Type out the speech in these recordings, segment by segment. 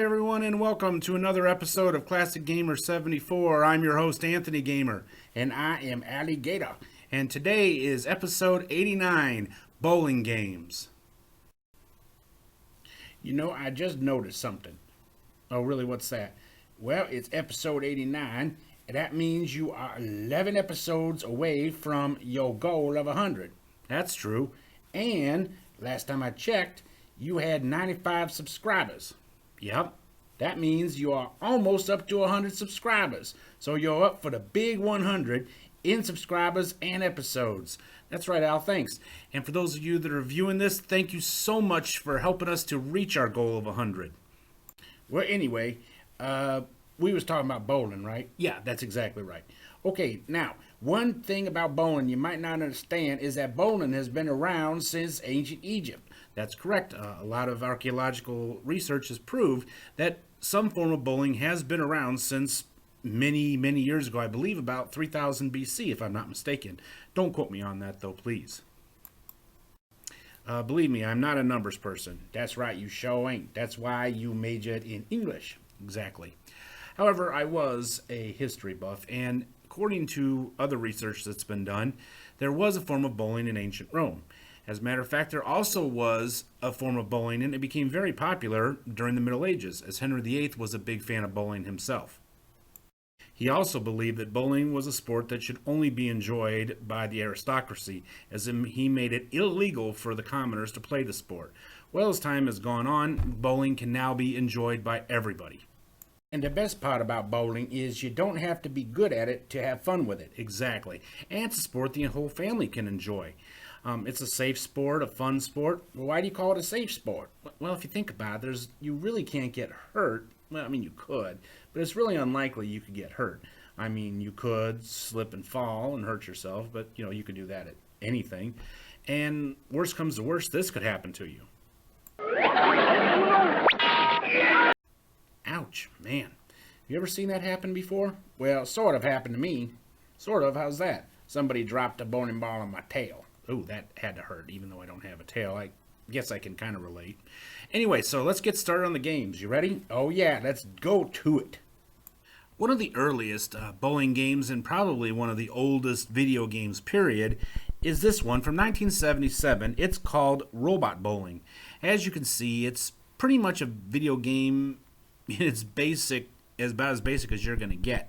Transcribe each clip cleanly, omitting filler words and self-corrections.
Hi everyone and welcome to another episode of Classic Gamer 74. I'm your host Anthony Gamer and I am Alligator. And today is episode 89, Bowling Games. You know, I just noticed something. Oh really, what's that? Well, it's episode 89 and that means you are 11 episodes away from your goal of 100. That's true. And last time I checked, you had 95 subscribers. Yep, that means you are almost up to 100 subscribers. So you're up for the big 100 in subscribers and episodes. That's right, Al, thanks. And for those of you that are viewing this, thank you so much for helping us to reach our goal of 100. Well, anyway, we was talking about bowling, right? Yeah, that's exactly right. Okay, now, one thing about bowling you might not understand is that bowling has been around since ancient Egypt. That's correct. A lot of archaeological research has proved that some form of bowling has been around since many, many years ago. I believe about 3000 BC, if I'm not mistaken. Don't quote me on that, though, please. Believe me, I'm not a numbers person. That's right, you sure ain't. That's why you majored in English. Exactly. However, I was a history buff, and according to other research that's been done, there was a form of bowling in ancient Rome. As a matter of fact, there also was a form of bowling, and it became very popular during the Middle Ages, as Henry VIII was a big fan of bowling himself. He also believed that bowling was a sport that should only be enjoyed by the aristocracy, as he made it illegal for the commoners to play the sport. Well, as time has gone on, bowling can now be enjoyed by everybody. And the best part about bowling is you don't have to be good at it to have fun with it. Exactly. And it's a sport the whole family can enjoy. It's a safe sport, a fun sport. Well, why do you call it a safe sport? Well, if you think about it, you really can't get hurt. Well, I mean, you could, but it's really unlikely you could get hurt. I mean, you could slip and fall and hurt yourself, but, you could do that at anything. And worst comes to worst, this could happen to you. Ouch, man. You ever seen that happen before? Well, sort of happened to me. Sort of, how's that? Somebody dropped a bowling ball on my tail. Ooh, that had to hurt, even though I don't have a tail. I guess I can kind of relate. Anyway, so let's get started on the games. You ready? Oh yeah, let's go to it. One of the earliest bowling games, and probably one of the oldest video games, period, is this one from 1977. It's called Robot Bowling. As you can see, it's pretty much a video game in its basic, about as basic as you're going to get.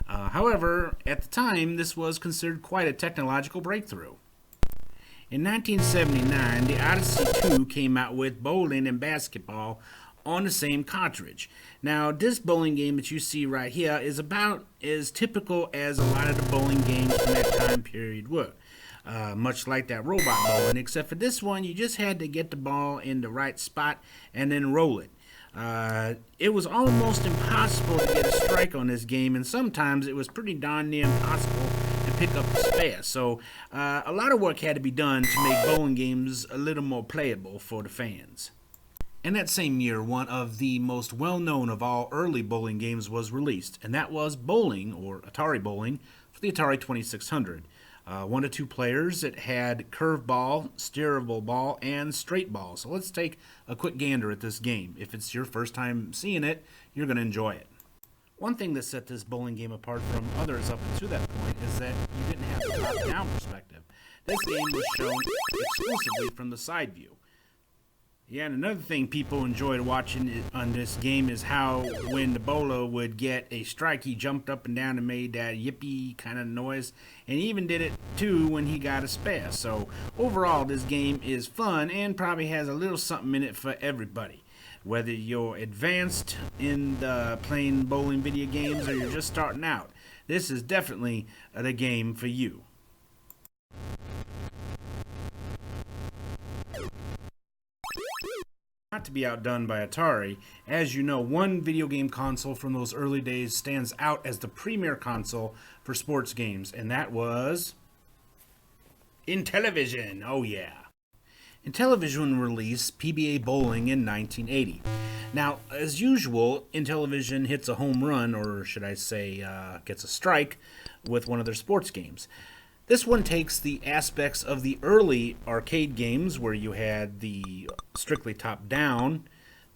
However, at the time, this was considered quite a technological breakthrough. In 1979, the Odyssey 2 came out with bowling and basketball on the same cartridge. Now, this bowling game that you see right here is about as typical as a lot of the bowling games from that time period were. Much like that robot bowling, except for this one, you just had to get the ball in the right spot and then roll it. It was almost impossible to get a strike on this game, and sometimes it was pretty darn near impossible to pick up the spare. So a lot of work had to be done to make bowling games a little more playable for the fans. In that same year, one of the most well-known of all early bowling games was released, and that was Bowling, or Atari Bowling, for the Atari 2600. 1 to 2 players. It had curved ball, steerable ball, and straight ball. So let's take a quick gander at this game. If it's your first time seeing it, you're going to enjoy it. One thing that set this bowling game apart from others up to that point is that you didn't have a top-down perspective. This game was shown exclusively from the side view. Yeah, and another thing people enjoyed watching on this game is how when the bowler would get a strike, he jumped up and down and made that yippee kind of noise, and he even did it too when he got a spare. So overall, this game is fun and probably has a little something in it for everybody. Whether you're advanced in playing bowling video games or you're just starting out, this is definitely the game for you. Not to be outdone by Atari, as you know, one video game console from those early days stands out as the premier console for sports games, and that was Intellivision. Oh yeah. Intellivision released PBA Bowling in 1980. Now, as usual, Intellivision hits a home run, or should I say, gets a strike, with one of their sports games. This one takes the aspects of the early arcade games where you had the strictly top-down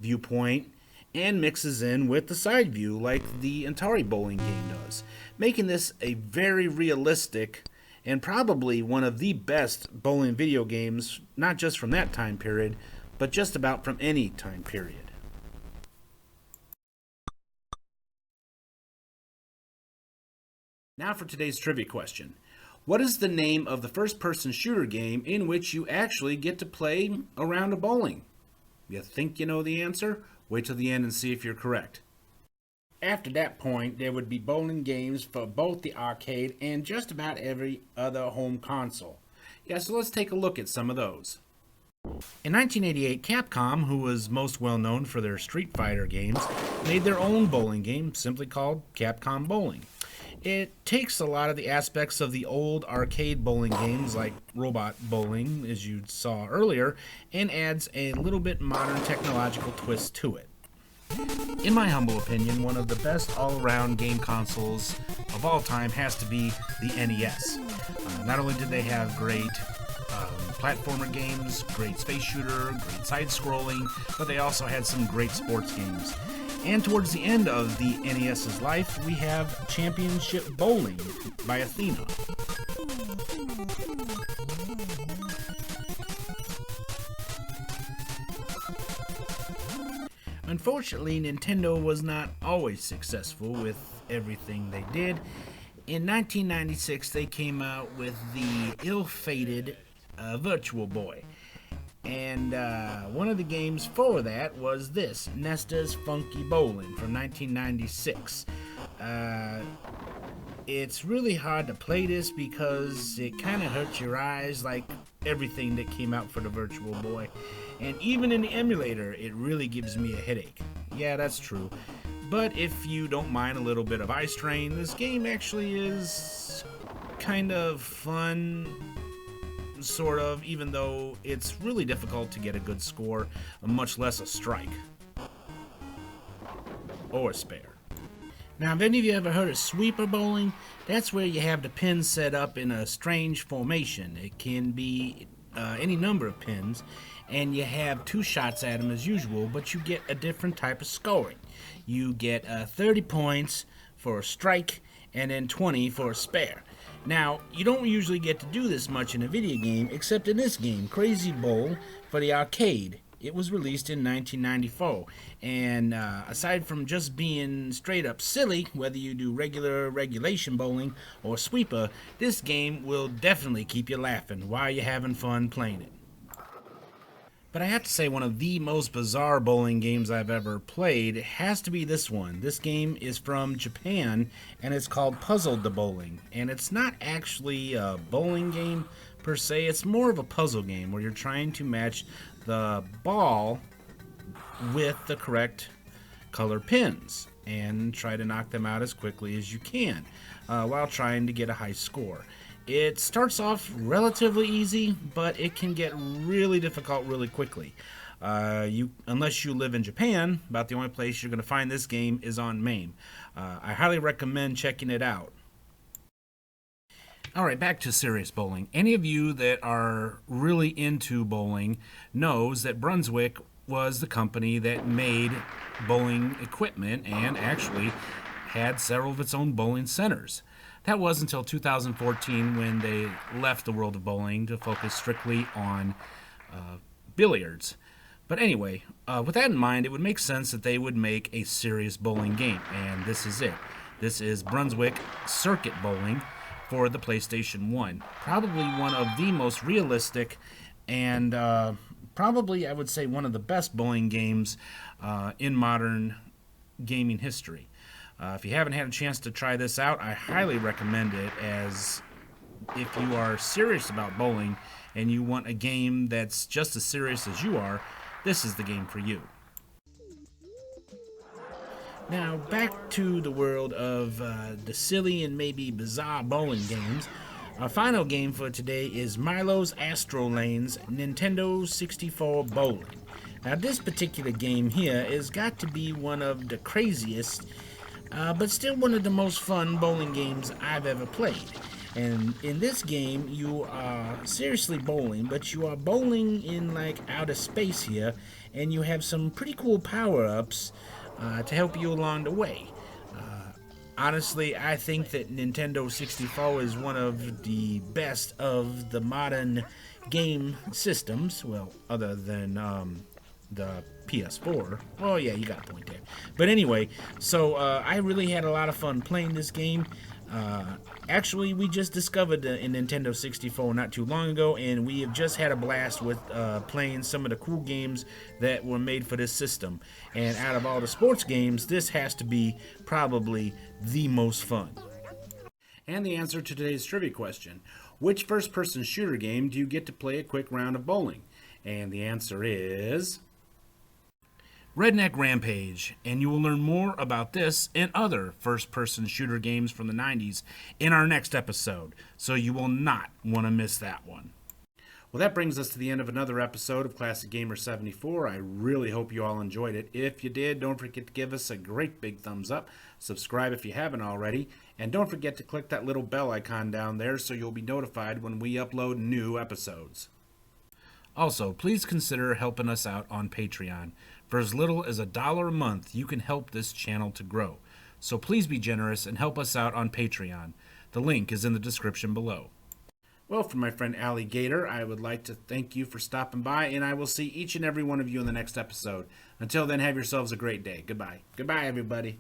viewpoint and mixes in with the side view like the Atari bowling game does, making this a very realistic and probably one of the best bowling video games, not just from that time period, but just about from any time period. Now for today's trivia question. What is the name of the first-person shooter game in which you actually get to play a round of bowling? You think you know the answer? Wait till the end and see if you're correct. After that point, there would be bowling games for both the arcade and just about every other home console. Yeah, so let's take a look at some of those. In 1988, Capcom, who was most well known for their Street Fighter games, made their own bowling game simply called Capcom Bowling. It takes a lot of the aspects of the old arcade bowling games like Robot Bowling, as you saw earlier, and adds a little bit modern technological twist to it. In my humble opinion, one of the best all-around game consoles of all time has to be the NES. Not only did they have great platformer games, great space shooter, great side-scrolling, but they also had some great sports games. And towards the end of the NES's life, we have Championship Bowling by Athena. Unfortunately, Nintendo was not always successful with everything they did. In 1996, they came out with the ill-fated Virtual Boy. And one of the games for that was this, Nesta's Funky Bowling from 1996. It's really hard to play this because it kind of hurts your eyes like everything that came out for the Virtual Boy. And even in the emulator, it really gives me a headache. Yeah, that's true. But if you don't mind a little bit of eye strain, this game actually is kind of fun, sort of, even though it's really difficult to get a good score, much less a strike. Or a spare. Now, have any of you ever heard of sweeper bowling? That's where you have the pins set up in a strange formation. It can be any number of pins, and you have 2 shots at them as usual, but you get a different type of scoring. You get 30 points for a strike, and then 20 for a spare. Now, you don't usually get to do this much in a video game, except in this game, Crazy Bowl, for the arcade. It was released in 1994, and aside from just being straight up silly, whether you do regular regulation bowling or sweeper, this game will definitely keep you laughing while you're having fun playing it. But I have to say, one of the most bizarre bowling games I've ever played has to be this one. This game is from Japan, and it's called Puzzle the Bowling. And it's not actually a bowling game per se, it's more of a puzzle game where you're trying to match the ball with the correct color pins and try to knock them out as quickly as you can while trying to get a high score. It starts off relatively easy, but it can get really difficult really quickly. Unless you live in Japan, about the only place you're going to find this game is on MAME. I highly recommend checking it out. Alright, back to serious bowling. Any of you that are really into bowling knows that Brunswick was the company that made bowling equipment and actually had several of its own bowling centers. That was until 2014 when they left the world of bowling to focus strictly on billiards. But anyway, with that in mind, it would make sense that they would make a serious bowling game, and this is it. This is Brunswick Circuit Bowling for the PlayStation 1. Probably one of the most realistic and probably, I would say, one of the best bowling games in modern gaming history. If you haven't had a chance to try this out, I highly recommend it, as if you are serious about bowling and you want a game that's just as serious as you are, this is the game for you. Now, back to the world of the silly and maybe bizarre bowling games. Our final game for today is Milo's Astrolanes Nintendo 64 Bowling. Now, this particular game here has got to be one of the craziest but still one of the most fun bowling games I've ever played. And in this game, you are seriously bowling, but you are bowling in like outer space here, and you have some pretty cool power-ups to help you along the way. Honestly, I think that Nintendo 64 is one of the best of the modern game systems. Well, other than the PS4. Oh, yeah, you got a point there. But anyway, so I really had a lot of fun playing this game. Actually, we just discovered the Nintendo 64 not too long ago, and we have just had a blast with playing some of the cool games that were made for this system. And out of all the sports games, this has to be probably the most fun. And the answer to today's trivia question: which first person shooter game do you get to play a quick round of bowling? And the answer is Redneck Rampage, and you will learn more about this and other first person shooter games from the 90s in our next episode, so you will not want to miss that one. Well, that brings us to the end of another episode of Classic Gamer 74. I really hope you all enjoyed it. If you did, don't forget to give us a great big thumbs up. Subscribe if you haven't already. And don't forget to click that little bell icon down there so you'll be notified when we upload new episodes. Also, please consider helping us out on Patreon. For as little as $1 a month, you can help this channel to grow. So please be generous and help us out on Patreon. The link is in the description below. Well, from my friend Alligator, I would like to thank you for stopping by, and I will see each and every one of you in the next episode. Until then, have yourselves a great day. Goodbye. Goodbye, everybody.